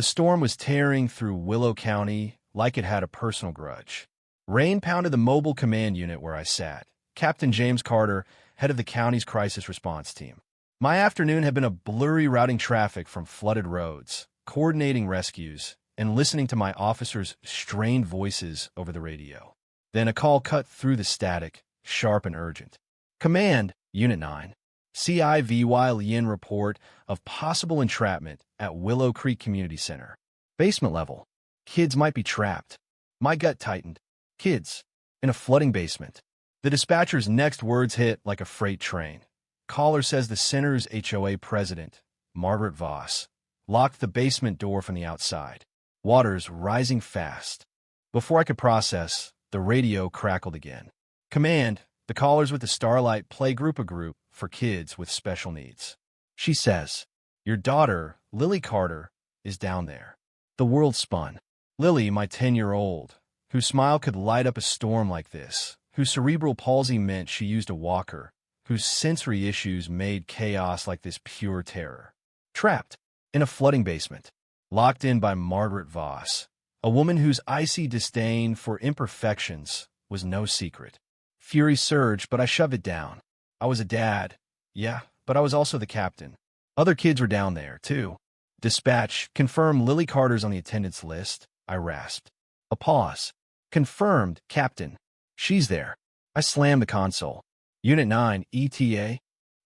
The storm was tearing through Willow County like it had a personal grudge. Rain pounded the mobile command unit where I sat. Captain James Carter, head of the county's crisis response team. My afternoon had been a blurry routing traffic from flooded roads, coordinating rescues, and listening to my officers' strained voices over the radio. Then a call cut through the static, sharp and urgent. Command, Unit 9. CIVY Lien report of possible entrapment at Willow Creek Community Center. Basement level. Kids might be trapped. My gut tightened. Kids. In a flooding basement. The dispatcher's next words hit like a freight train. Caller says the center's HOA president, Margaret Voss, locked the basement door from the outside. Water's rising fast. Before I could process, the radio crackled again. Command, the caller's with the Starlight Playgroup group for kids with special needs. She says, your daughter, Lily Carter, is down there. The world spun. Lily, my 10-year-old, whose smile could light up a storm like this, whose cerebral palsy meant she used a walker, whose sensory issues made chaos like this pure terror. Trapped in a flooding basement, locked in by Margaret Voss, a woman whose icy disdain for imperfections was no secret. Fury surged, but I shoved it down. I was a dad, yeah, but I was also the captain. Other kids were down there, too. Dispatch, confirm Lily Carter's on the attendance list, I rasped. A pause. Confirmed, Captain. She's there. I slammed the console. Unit 9, ETA.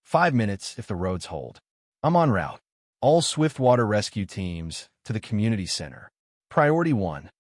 5 minutes if the roads hold. I'm en route. All Swiftwater rescue teams to the community center. Priority 1.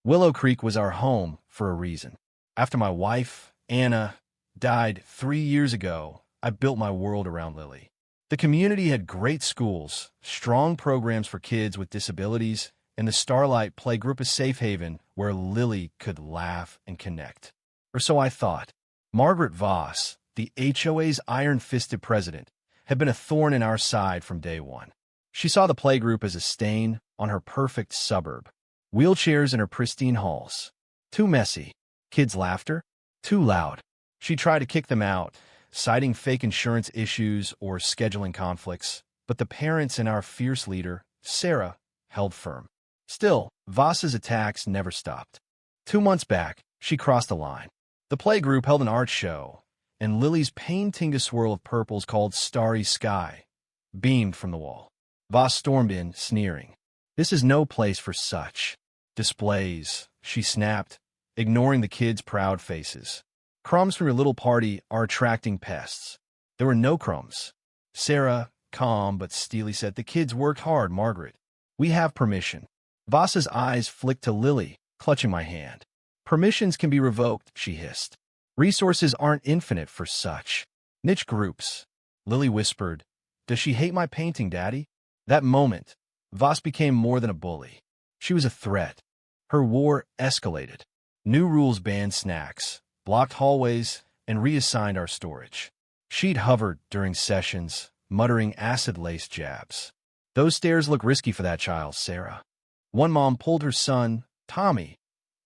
Willow Creek was our home for a reason. After my wife, Anna, died 3 years ago, I built my world around Lily. The community had great schools, strong programs for kids with disabilities, and the Starlight Playgroup a safe haven where Lily could laugh and connect. Or so I thought. Margaret Voss, the HOA's iron-fisted president, had been a thorn in our side from day one. She saw the playgroup as a stain on her perfect suburb. Wheelchairs in her pristine halls. Too messy. Kids' laughter. Too loud. She tried to kick them out, citing fake insurance issues or scheduling conflicts, but the parents and our fierce leader, Sarah, held firm. Still, Voss's attacks never stopped. 2 months back, she crossed the line. The playgroup held an art show, and Lily's painting a swirl of purples called Starry Sky beamed from the wall. Voss stormed in, sneering. This is no place for such displays, she snapped, ignoring the kids' proud faces. Crumbs from your little party are attracting pests. There were no crumbs. Sarah, calm but steely, said, the kids worked hard, Margaret. We have permission. Voss's eyes flicked to Lily, clutching my hand. Permissions can be revoked, she hissed. Resources aren't infinite for such niche groups. Lily whispered, does she hate my painting, Daddy? That moment, Voss became more than a bully. She was a threat. Her war escalated. New rules banned snacks, blocked hallways, and reassigned our storage. She'd hovered during sessions, muttering acid-laced jabs. Those stairs look risky for that child, Sarah. One mom pulled her son, Tommy,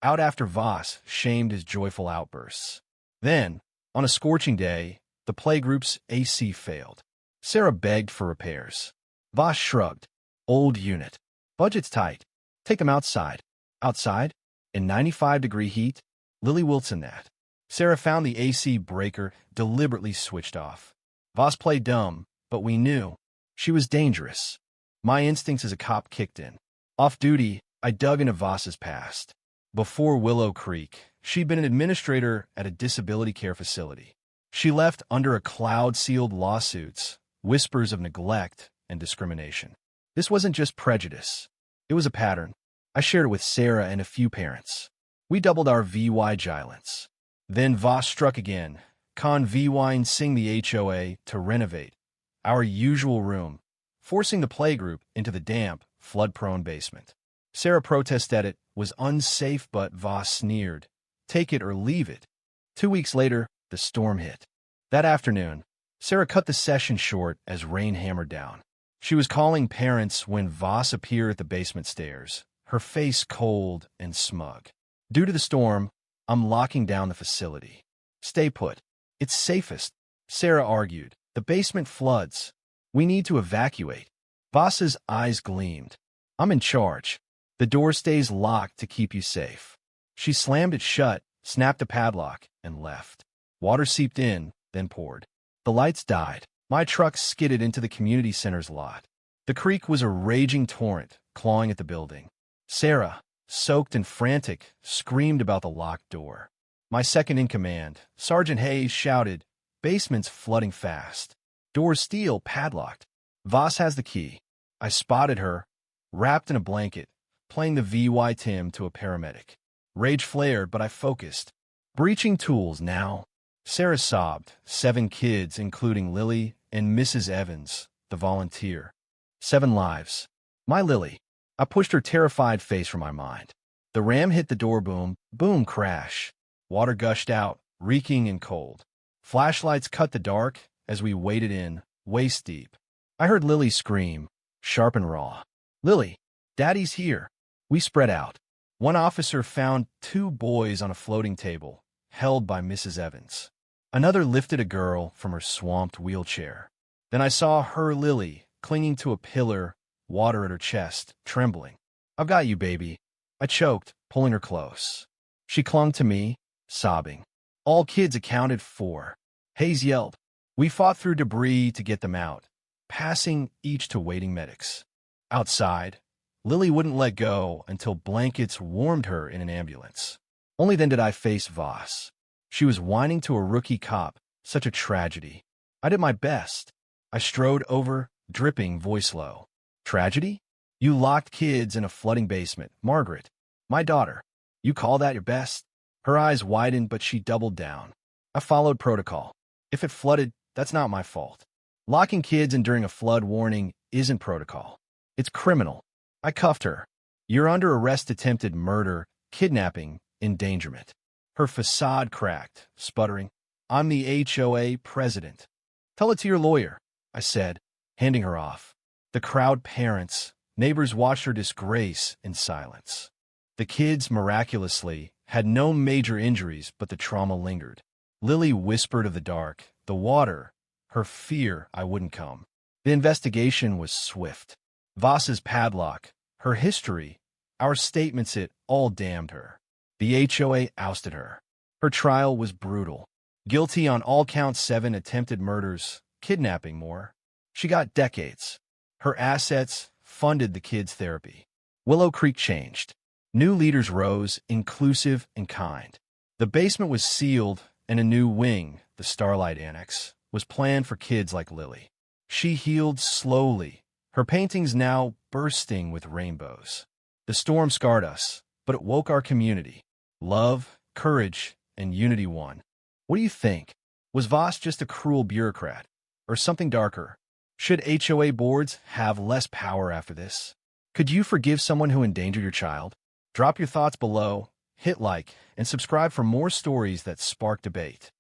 out after Voss shamed his joyful outbursts. Then, on a scorching day, the playgroup's AC failed. Sarah begged for repairs. Voss shrugged. Old unit. Budget's tight. Take them outside. Outside? In 95-degree heat? Lily Wilson that. Sarah found the AC breaker, deliberately switched off. Voss played dumb, but we knew. She was dangerous. My instincts as a cop kicked in. Off duty, I dug into Voss's past. Before Willow Creek, she'd been an administrator at a disability care facility. She left under a cloud-sealed lawsuits, whispers of neglect and discrimination. This wasn't just prejudice. It was a pattern. I shared it with Sarah and a few parents. We doubled our vigilance. Then Voss struck again, convincing the HOA to renovate our usual room, forcing the playgroup into the damp, flood-prone basement. Sarah protested it was unsafe, but Voss sneered, take it or leave it. 2 weeks later, the storm hit. That afternoon, Sarah cut the session short as rain hammered down. She was calling parents when Voss appeared at the basement stairs, her face cold and smug. Due to the storm, I'm locking down the facility. Stay put. It's safest, Sarah argued. The basement floods. We need to evacuate. Voss's eyes gleamed. I'm in charge. The door stays locked to keep you safe. She slammed it shut, snapped a padlock, and left. Water seeped in, then poured. The lights died. My truck skidded into the community center's lot. The creek was a raging torrent, clawing at the building. Sarah, soaked and frantic, screamed about the locked door. My second-in-command, Sergeant Hayes, shouted, "Basement's flooding fast. Door's steel, padlocked. Voss has the key." I spotted her, wrapped in a blanket, playing the VY Tim to a paramedic. Rage flared, but I focused. "Breaching tools now." Sarah sobbed, 7 kids, including Lily and Mrs. Evans, the volunteer. 7 lives. My Lily. I pushed her terrified face from my mind. The ram hit the door boom, boom, crash. Water gushed out, reeking and cold. Flashlights cut the dark as we waded in, waist deep. I heard Lily scream, sharp and raw. "Lily, Daddy's here." We spread out. One officer found 2 boys on a floating table, held by Mrs. Evans. Another lifted a girl from her swamped wheelchair. Then I saw her, Lily, clinging to a pillar, water at her chest, trembling. "I've got you, baby." I choked, pulling her close. She clung to me, sobbing. All kids accounted for. Hayes yelled. We fought through debris to get them out, passing each to waiting medics. Outside, Lily wouldn't let go until blankets warmed her in an ambulance. Only then did I face Voss. She was whining to a rookie cop, such a tragedy. I did my best. I strode over, dripping, voice low. "Tragedy? You locked kids in a flooding basement. Margaret, my daughter. You call that your best?" Her eyes widened, but she doubled down. "I followed protocol. If it flooded, that's not my fault. Locking kids in during a flood warning isn't protocol. It's criminal." I cuffed her. "You're under arrest, attempted murder, kidnapping, endangerment." Her facade cracked, sputtering. "I'm the HOA president." "Tell it to your lawyer," I said, handing her off. The crowd, parents, neighbors watched her disgrace in silence. The kids, miraculously, had no major injuries, but the trauma lingered. Lily whispered of the dark, the water, her fear I wouldn't come. The investigation was swift. Voss's padlock, her history, our statements, it all damned her. The HOA ousted her. Her trial was brutal. Guilty on all counts: 7 attempted murders, kidnapping more. She got decades. Her assets funded the kids' therapy. Willow Creek changed. New leaders rose, inclusive and kind. The basement was sealed, and a new wing, the Starlight Annex, was planned for kids like Lily. She healed slowly, her paintings now bursting with rainbows. The storm scarred us, but it woke our community. Love, courage, and unity won. What do you think? Was Voss just a cruel bureaucrat, or something darker? Should HOA boards have less power after this? Could you forgive someone who endangered your child? Drop your thoughts below, hit like, and subscribe for more stories that spark debate.